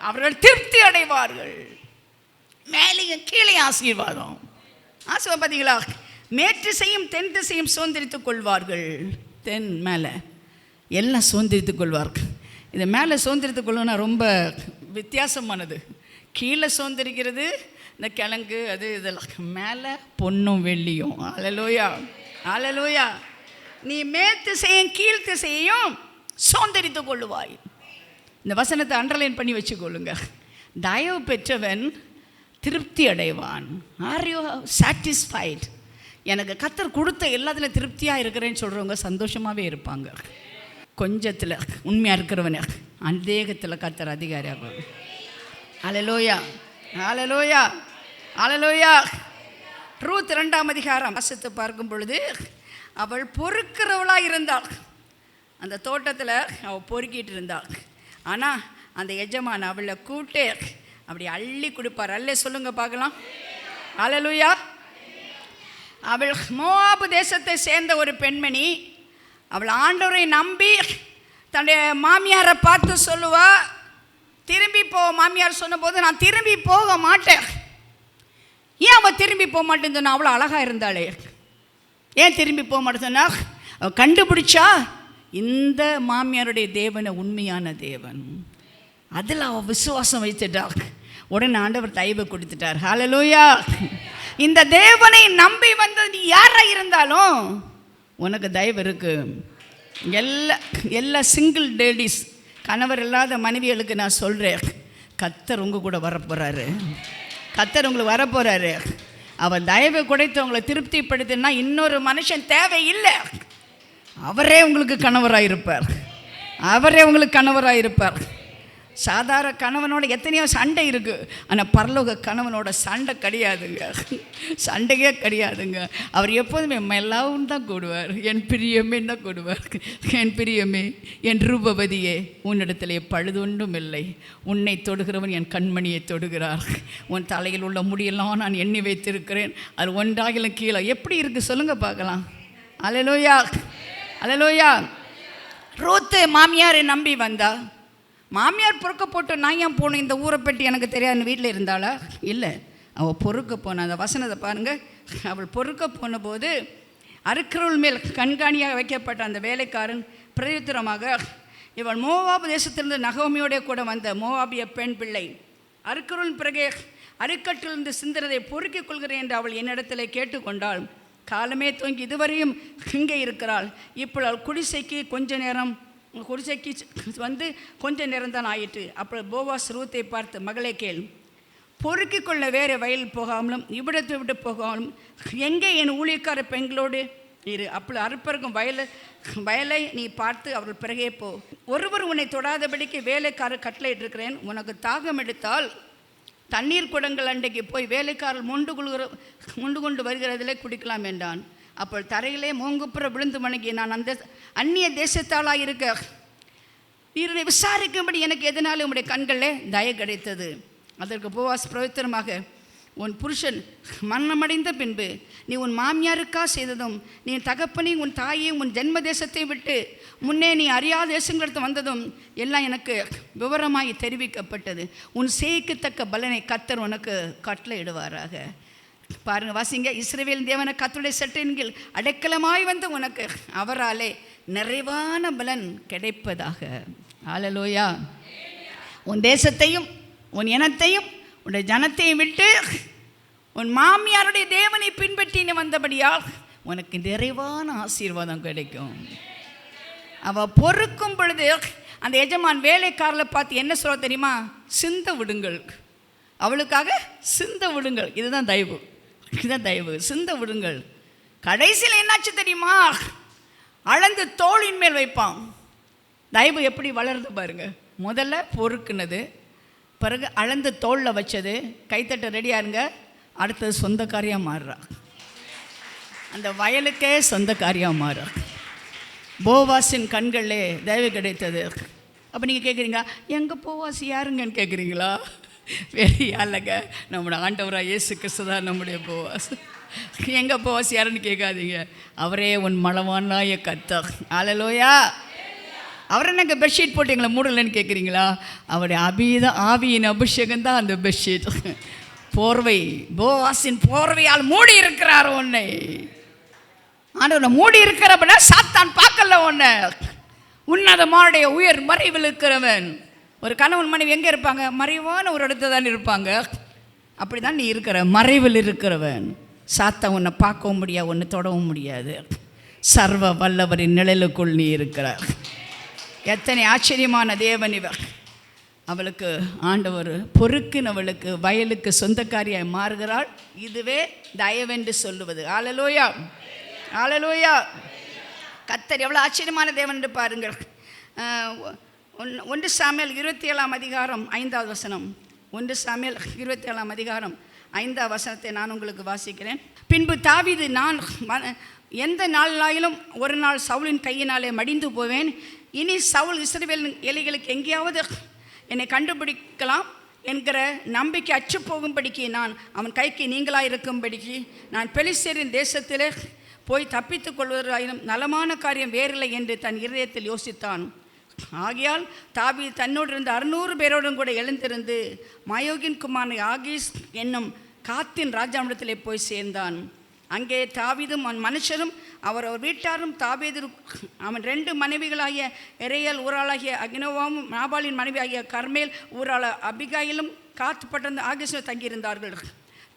அவர்கள் திருப்தி அடைவார்கள். மேலேயும் கீழே ஆசீர்வாதம். பார்த்தீங்களா? மேற்று செய்யும் தென் திசையும் சுதந்திரித்துக் கொள்வார்கள். தென் மேலே எல்லாம் சுதந்திரித்துக் கொள்வார்கள். இது மேலே சுதந்திரித்துக் கொள்ளுன்னா ரொம்ப வித்தியாசமானது. கீழே சுதந்திரிக்கிறது இந்த கிழங்கு அது இதெல்லாம், மேலே பொன்னும் வெள்ளியும். அல்லேலூயா, அல்லேலூயா. நீ மேல் திசையும் கீழ் திசையையும் சுதந்திரித்துக் கொள்ளுவாய். இந்த வசனத்தை அண்டர்லைன் பண்ணி வச்சுக்கொள்ளுங்க. தயவு பெற்றவன் திருப்தி அடைவான். Are you satisfied? எனக்கு கர்த்தர் கொடுத்த எல்லாத்துலையும் திருப்தியாக இருக்கிறேன்னு சொல்கிறவங்க சந்தோஷமாகவே இருப்பாங்க. கொஞ்சத்தில் உண்மையாக இருக்கிறவனே அந்தேகத்தில் கர்த்தர் அதிகாரியாகும். அல்லேலூயா, அல்லேலூயா, அல்லேலூயா. ரூத் 2ஆம் அதிகாரம் வாசித்து பார்க்கும் பொழுது, அவள் பொறுக்கிறவளாக இருந்தாள். அந்த தோட்டத்தில் அவள் பொறுக்கிட்டு இருந்தாள். ஆனால் அந்த எஜமான் அவளை கூட்டு அப்படி அள்ளி கொடுப்பார். அல்ல சொல்லுங்க பார்க்கலாம். அல்லேலூயா. அவள் மோவாபு தேசத்தை சேர்ந்த ஒரு பெண்மணி. அவள் ஆண்டவரை நம்பி தன்னுடைய மாமியாரை பார்த்து சொல்லுவா, திரும்பி போ. மாமியார் சொன்னபோது நான் திரும்பி போக மாட்டேன். ஏன் அவள் திரும்பி போக மாட்டேன்னு சொன்னா? அவ்வளோ அழகாக இருந்தாளே, ஏன் திரும்பி போக மாட்டேன்னா? அவள் கண்டுபிடிச்சா இந்த மாமியாருடைய தேவனை உண்மையான தேவன். அதில் அவள் விசுவாசம் வைத்துட்டா. உடனே ஆண்டவர் தயவு கொடுத்துட்டார். ஹல்லேலூயா. இந்த தேவனை நம்பி வந்தது நீ யாராக இருந்தாலும் உனக்கு தயவு இருக்கு. எல்லா சிங்கிள் லேடிஸ், கணவர் இல்லாத மனைவிகளுக்கு நான் சொல்கிறேன், கர்த்தர் உங்கள் கூட வரப்போகிறாரு. கர்த்தர் உங்களுக்கு வரப்போகிறாரு. அவர் தயவு கொடுத்து உங்களை திருப்திப்படுத்தினா இன்னொரு மனுஷன் தேவையில்லை. அவரே உங்களுக்கு கணவராக இருப்பார். அவரே உங்களுக்கு கணவராக இருப்பார். சாதாரண கணவனோட எத்தனையோ சண்டை இருக்குது, ஆனால் பரலோக கணவனோட சண்டை கிடையாதுங்க. சண்டையே கிடையாதுங்க. அவர் எப்போதுமே மெல்லாவும் தான் கூடுவார். என் பிரியமே தான் கூடுவார். என் பிரியமே, என் ரூபவதியே, உன்னிடத்திலே பழுதொன்றும் இல்லை. உன்னை தொடுகிறவன் என் கண்மணியை தொடுகிறார். உன் தலையில் உள்ள முடியெல்லாம் நான் எண்ணி வைத்திருக்கிறேன். அது ஒன்றாகிலும் கீழே எப்படி இருக்குது சொல்லுங்க பார்க்கலாம். அல்லேலூயா. அல்லேலூயா. ரூத்து மாமியாரை நம்பி வந்தா. மாமியார் பொறுக்க போட்டு நான் ஏன் போகணும், இந்த ஊரை பற்றி எனக்கு தெரியாதுன்னு வீட்டில் இருந்தாளா? இல்லை, அவள் பொறுக்க போன அந்த வசனத்தை பாருங்கள். அவள் பொறுக்க போன போது அறுக்கிறவள் மேல் கண்காணியாக வைக்கப்பட்ட அந்த வேலைக்காரன் பிரயுத்தரமாக, இவள் மோவாபு தேசத்திலிருந்து நகோமியோட கூட வந்த மோவாபிய பெண் பிள்ளை, அறுக்கிறவள் பிறகு அறுக்கட்டிலிருந்து சிந்திரதை பொறுக்கிக் கொள்கிறேன் என்று அவள் என்னிடத்தில் கேட்டுக்கொண்டாள். காலமே தூங்கி இதுவரையும் இங்கே இருக்கிறாள். இப்போ அவள் குடிசைக்கு வந்து கொஞ்ச நேரம் தான் ஆயிற்று. அப்புறம் போவாஸ் ரூத்தை பார்த்து, மகளே கேள், பொறுக்கிக் கொள்ள வேறு வயல் போகாமலும் இவ்விடத்தை விட்டு போகாமலும் எங்கே என் ஊழியக்கார பெண்களோடு இரு. அப்படி அறுப்பருக்கும் வயலை நீ பார்த்து அவர்கள் பிறகே போ. ஒருவர் உன்னை தொடாதபடிக்கு வேலைக்காரர் கட்டளையிட்டிருக்கிறேன். உனக்கு தாகம் எடுத்தால் தண்ணீர் குடங்கள் அண்டைக்கு போய் வேலைக்காரர் முண்டு கொண்டு வருகிறதிலே குடிக்கலாம் என்றான். அப்போ தரையிலே மூங்குப்புற விழுந்து வணங்கி, நான் அந்த அந்நிய தேசத்தாளாக இருக்க நீரை விசாரிக்கும்படி எனக்கு எதனாலும் உங்களுடைய கண்களே தய கிடைத்தது. அதற்கு போவாஸ் பிரயோத்தனமாக, உன் புருஷன் மரணமடைந்த பின்பு நீ உன் மாமியாருக்கா செய்ததும், நீ தகப்பனையும் உன் தாயையும் உன் ஜென்ம தேசத்தை விட்டு முன்னே நீ அறியாத தேசங்களுக்கு வந்ததும் எல்லாம் எனக்கு விவரமாய் தெரிவிக்கப்பட்டது. உன் செய்யத்தக்க பலனை கர்த்தர் உனக்கு கட்டளையிடுவாராக. பாருங்கள், வாசிங்க. இஸ்ரவேல் தேவனை கர்த்தருடைய சட்டையின் கீழ் அடைக்கலமாய் வந்து உனக்கு அவராலே நிறைவான பலன் கிடைப்பதாக. அல்லேலூயா. உன் தேசத்தையும் உன் இனத்தையும் உன்னுடைய ஜனத்தையும் விட்டு உன் மாமியாருடைய தேவனை பின்பற்றின வந்தபடியால் உனக்கு நிறைவான ஆசீர்வாதம் கிடைக்கும். அவள் பொறுக்கும் பொழுது அந்த எஜமான் வேலைக்காரில் பார்த்து என்ன சொல்ல தெரியுமா? சிந்த விடுங்கள், அவளுக்காக சிந்த விடுங்கள். இதுதான் தயவு, இதுதான் தயவு. சிந்த விடுங்கள். கடைசியில் என்னாச்சு தெரியுமா? அளந்து தோளின் மேல் வைப்பான். தயவு எப்படி வளருது பாருங்க. முதல்ல பொறுக்குனது, பிறகு அளந்து தோளில் வச்சது. கைத்தட்ட ரெடியாக இருங்க. அடுத்தது சொந்தக்காரியாக மாறுறா. அந்த வயலுக்கே சொந்தக்காரியாக மாறுறா. போவாஸின் கண்களே தயவு கிடைத்தது. அப்போ நீங்கள் கேட்குறீங்க, எங்கள் போவாஸ் யாருங்கன்னு கேட்குறீங்களா? வேறு யாருங்க, நம்மளோட ஆண்டவராக இயேசு கிறிஸ்து தான் நம்முடைய போவாஸ். எங்கள் போவாஸ் யாருன்னு கேட்காதீங்க. அவரே உன் மலவானாய கர்த்தர். அல்லேலூயா. அவர் என்னங்க பெட்ஷீட் போட்டு எங்களை மூடலைன்னு கேட்குறீங்களா? அவருடைய ஆவியின் அபிஷேகம் தான் அந்த பெட்ஷீட். போர்வை, போவாஸின் போர்வையால் மூடி இருக்கிறார் உன்னை. ஆண்டவர் மூடி இருக்கிறப்ப சாத்தான் பார்க்கல உன்னை. உன்னதமானுடைய உயர் மறைவில் இருக்கிறவன். ஒரு கணவன் மனைவி எங்கே இருப்பாங்க? மறைவான ஒரு இடத்துல தான் இருப்பாங்க. அப்படி தான் நீ இருக்கிற, மறைவில் இருக்கிறவன். சாத்தான் உன்னை பார்க்கவும் முடியாது, ஒன்று தொடவும் முடியாது. சர்வ வல்லவரின் நிழலுக்குள் நீ இருக்கிறார். எத்தனை ஆச்சரியமான தேவன் இவர். அவளுக்கு ஆண்டவர் பொறுக்கினவளுக்கு வயலுக்கு சொந்தக்காரியாய் மாறுகிறாள். இதுவே தயவென்று சொல்லுவது. அல்லேலூயா, அல்லேலூயா. கர்த்தர் எவ்வளோ ஆச்சரியமான தேவன் என்று பாருங்கள். 1 சாமுவேல் 27 அதிகாரம் 5வது வசனம். 1 சாமுவேல் 27 அதிகாரம் 5வது வசனத்தை நான் உங்களுக்கு வாசிக்கிறேன். பின்பு தாவீது, நான் எந்த நாளிலாயிலும் ஒரு நாள் சவுலின் கையினாலே மடிந்து போவேன். இனி சவுல் இஸ்ரவேல் எலிகளுக்கு எங்கேயாவது என்னை கண்டுபிடிக்கலாம் என்கிற நம்பிக்கை அச்சு போகும்படிக்கு நான் அவன் கைக்கு நீங்களாக இருக்கும்படிக்கு நான் பெலிஸ்தரின் தேசத்திலே போய் தப்பித்துக் கொள்வதாயினும் நலமான காரியம் வேறில்லை என்று தன் இருதயத்தில் யோசித்தான். ஆகையால் தாவீது தன்னோடு இருந்த 600 பேரோடும் கூட எழுந்திருந்து மாயோகின் குமாரனை ஆகீஸ் என்னும் காத்தின் ராஜாவிடத்திலே போய் சேர்ந்தான். அங்கே தாவீதும் அவன் மனுஷரும் அவர் வீட்டாரும் தாவீது அவன் 2 மனைவிகளாகிய எரேயல் ஊராளாகிய அகினோவாமும் நாபாலின் மனைவி ஆகிய கர்மேல் ஊராள அபிகாயிலும் காத்துப்பட்டிருந்த ஆகீஸில் தங்கியிருந்தார்கள்.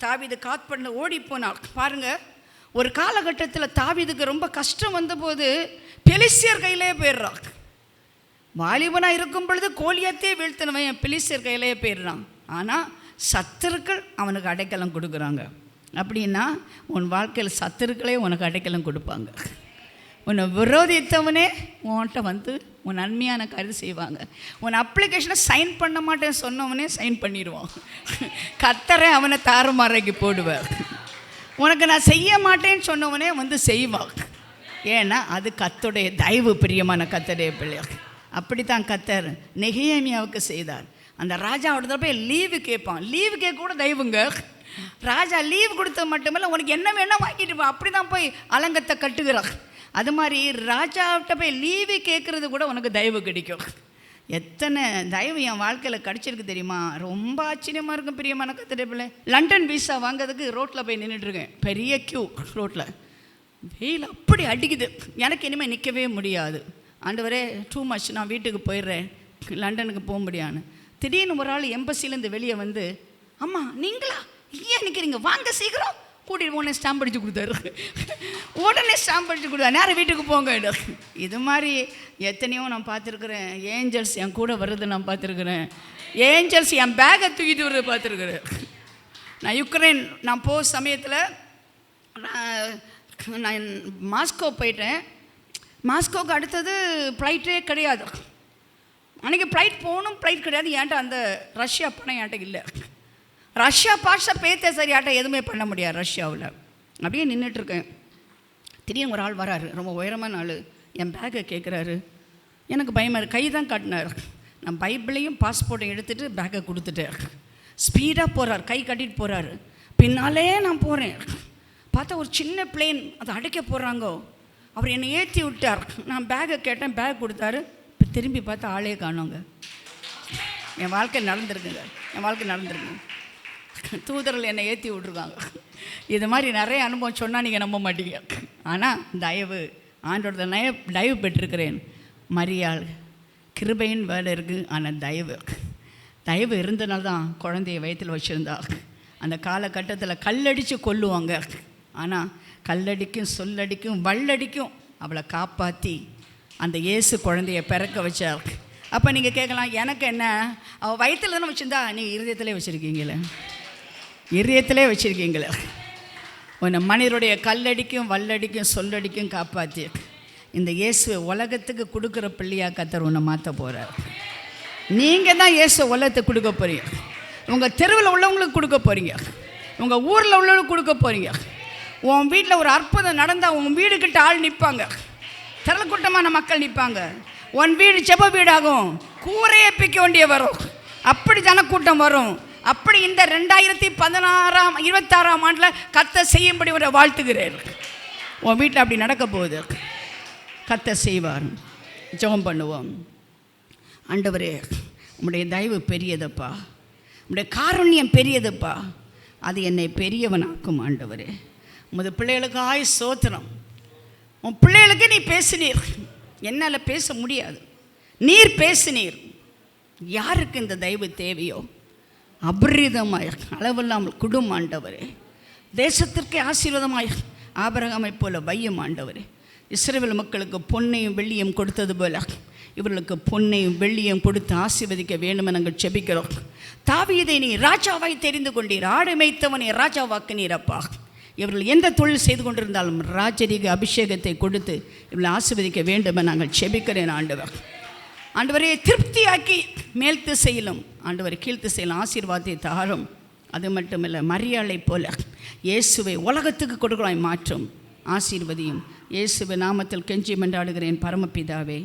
தாவீது காத்துப்பட்டு ஓடி போனாள். பாருங்கள், ஒரு காலகட்டத்தில் தாவீதுக்கு ரொம்ப கஷ்டம் வந்தபோது பெலிஸ்தியர் கையிலே போயிடுறான். வாலிபனாக இருக்கும் பொழுது கோலியத்தே வீழ்த்தினவன் பெலிஸ்தியர் கையிலே போயிடுறான். ஆனால் சத்துருக்கள் அவனுக்கு அடைக்கலம் கொடுக்குறாங்க. அப்படின்னா உன் வாழ்க்கையில் சத்துருக்களே உனக்கு அடைக்கலம் கொடுப்பாங்க. உன்னை விரோதித்தவனே உன்கிட்ட வந்து உன் நன்மையான காரியம் செய்வாங்க. உன் அப்ளிகேஷனை சைன் பண்ண மாட்டேன்னு சொன்னவனே சைன் பண்ணிடுவான். கர்த்தரை அவனை தாறுமாறைக்கு போடுவார். உனக்கு நான் செய்ய மாட்டேன்னு சொன்னவனே வந்து செய்வான். ஏன்னா அது கர்த்தருடைய தயவு. பிரியமான கர்த்தருடைய பிள்ளைகள், அப்படித்தான் கர்த்தர் நெகேமியாவுக்கு செய்தார். அந்த ராஜாவோட போய் லீவு கேட்பான். லீவு கேட்க கூட தெய்வங்க. ராஜா லீவு கொடுத்தது மட்டுமில்லை, உனக்கு என்ன வேணால் வாங்கிட்டு போ. அப்படி தான் போய் அலங்கத்தை கட்டுகிறான். அது மாதிரி ராஜாவிட்ட போய் லீவு கேட்குறது கூட உனக்கு தயவு கிடைக்கும். எத்தனை தயவு என் வாழ்க்கையில் கிடச்சிருக்கு தெரியுமா? ரொம்ப ஆச்சரியமாக இருக்கும். பிரியமான கர்த்தருடைய பிள்ளை, லண்டன் விசா வாங்கிறதுக்கு ரோட்டில் போய் நின்றுட்டுருக்கேன். பெரிய க்யூ ரோட்டில். வெயில் அப்படி அடிக்குது. எனக்கு இனிமேல் நிற்கவே முடியாது. ஆண்டவரே டூ மச், நான் வீட்டுக்கு போயிடுறேன், லண்டனுக்கு போக முடியான்னு. திடீர்னு ஒரு ஆள் எம்பசிலேருந்து வெளியே வந்து, அம்மா நீங்களா ஏன் நிற்கிறீங்க, வாங்க சீக்கிரம் கூட்டிகிட்டு உடனே ஸ்டாம்ப் அடித்து கொடுத்தாரு. உடனே ஸ்டாம்ப் அடித்து கொடுத்தாரு, நேரம் வீட்டுக்கு போங்க. இது மாதிரி எத்தனையோ நான் பார்த்துருக்குறேன். ஏஞ்சல்ஸ் என் கூட வர்றது நான் பார்த்துருக்குறேன். ஏஞ்சல்ஸ் என் பேக்கை தூக்கிட்டு வர்றது பார்த்துருக்குறேன். நான் யுக்ரைன் நான் போக சமயத்தில் நான் மாஸ்கோ போயிட்டேன். மாஸ்கோவுக்கு அடுத்தது ஃப்ளைட்டே கிடையாது. அன்றைக்கி ஃப்ளைட் போகணும், ஃப்ளைட் கிடையாது. ஏன்ட்ட அந்த ரஷ்யா பணம் என்கிட்ட இல்லை. ரஷ்யா பாஷா பேத்த சரியாட்ட எதுவுமே பண்ண முடியாது ரஷ்யாவில். அப்படியே நின்றுட்டுருக்கேன். திடீர்னு ஒரு ஆள் வராரு, ரொம்ப உயரமான ஆள். என் பேக்கை கேட்குறாரு. எனக்கு பயமாக கை தான் காட்டினார். நான் பைபிளையும் பாஸ்போர்ட்டையும் எடுத்துகிட்டு பேக்கை கொடுத்துட்டேன். ஸ்பீடாக போகிறார், கை கட்டிட்டு போகிறாரு. பின்னாலே நான் போகிறேன். பார்த்தா ஒரு சின்ன பிளேன் அதை அடைக்க போகிறாங்க. அவர் என்னை ஏற்றி விட்டார். நான் பேக்கை கேட்டேன், பேக் கொடுத்தாரு. இப்போ திரும்பி பார்த்தா ஆளே காணோங்க. என் வாழ்க்கை நடந்திருக்குங்க. என் வாழ்க்கை நடந்திருக்குங்க. தூதரில் என்னை ஏற்றி விட்ருக்காங்க. இது மாதிரி நிறைய அனுபவம் சொன்னால் நீங்கள் நம்ப மாட்டீங்க. ஆனால் தயவு, ஆண்டோட தயவு பெற்றிருக்கிறேன். மரியாள் கிருபையின் வேலை இருக்குது. ஆனால் தயவு இருந்தனால தான் குழந்தைய வயிற்றில் வச்சுருந்தா. அந்த காலகட்டத்தில் கல்லடித்து கொல்லுவாங்க. ஆனால் கல்லடிக்கும் சொல்லடிக்கும் வல்லடிக்கும் அவளை காப்பாற்றி அந்த இயேசு குழந்தைய பிறக்க வச்சார். அப்போ நீங்கள் கேட்கலாம், எனக்கு என்ன, அவள் வயிற்றில் தானே வச்சுருந்தா, நீங்கள் இருதயத்திலே வச்சுருக்கீங்களே, இருதயத்திலே வச்சுருக்கீங்களே. உன்னை மனிதருடைய கல்லடிக்கும் வல்லடிக்கும் சொல்லடிக்கும் காப்பாற்றி இந்த இயேசுவை உலகத்துக்கு கொடுக்குற பிள்ளையாக கர்த்தர் உன்னை மாற்ற போகிறார். நீங்கள் தான் இயேசு உலகத்துக்கு கொடுக்க போகிறீங்க. உங்கள் தெருவில் உள்ளவங்களுக்கு கொடுக்க போகிறீங்க. உங்கள் ஊரில் உள்ளவங்களுக்கு கொடுக்க போகிறீங்க. உன் வீட்டில் ஒரு அற்புதம் நடந்தால் உன் வீடுக்கிட்ட ஆள் நிற்பாங்க. திரளக்கூட்டமான மக்கள் நிற்பாங்க. உன் வீடு செப வீடாகும். கூரையை பிக்க வேண்டிய வரும். அப்படி ஜனக்கூட்டம் வரும். அப்படி இந்த 2026 ஆண்டில் கர்த்தர் செய்யும்படி ஒரு வாழ்த்துகிறேன். உன் வீட்டில் அப்படி நடக்க போகுது. கர்த்தர் செய்வார். ஜெபம் பண்ணுவோம். ஆண்டவரே, உம்முடைய தயவு பெரியதப்பா, உம்முடைய காருண்யம் பெரியதப்பா, அது என்னை பெரியவனாக்கும். ஆண்டவரே, உமது பிள்ளைகளுக்காய் ஸ்தோத்திரம். உன் பிள்ளைகளுக்கு நீ பேசினீர், என்னால் பேச முடியாது. நீர் பேசினீர். யாருக்கு இந்த தயவு தேவையோ அபரிதமாய் அளவில்லாமல் குடும். ஆண்டவரே, தேசத்திற்கே ஆசீர்வாதமாய் ஆபிரகாமை போல வையும். ஆண்டவரே, இஸ்ரவேல் மக்களுக்கு பொன்னையும் வெள்ளியும் கொடுத்தது போல இவர்களுக்கு பொன்னையும் வெள்ளியும் கொடுத்து ஆசீர்வதிக்க வேண்டும் என நாங்கள் செபிக்கிறோம். தாவீதை நீ ராஜாவாய் தெரிந்து கொண்டீர். ஆடு மேய்த்தவனை ராஜாவாக்கினீரப்பா. இவர்கள் எந்த தொழில் செய்து கொண்டிருந்தாலும் ராஜரீக அபிஷேகத்தை கொடுத்து இவர்களை ஆசீர்வதிக்க வேண்டும் என நாங்கள் செபிக்கிறேன். ஆண்டவரே, திருப்தியாக்கி மேல் திசையிலும் ஆண்டவர் கீழ் திசையிலும் ஆசீர்வாதத்தை தாரும். அது மட்டுமில்லை, மரியாளை போல இயேசுவை உலகத்துக்கு கொடுக்கலாய் மாற்றும். ஆசீர்வதியும். இயேசுவின் நாமத்தில் கெஞ்சி மன்றாடுகிறேன் பரமபிதாவே.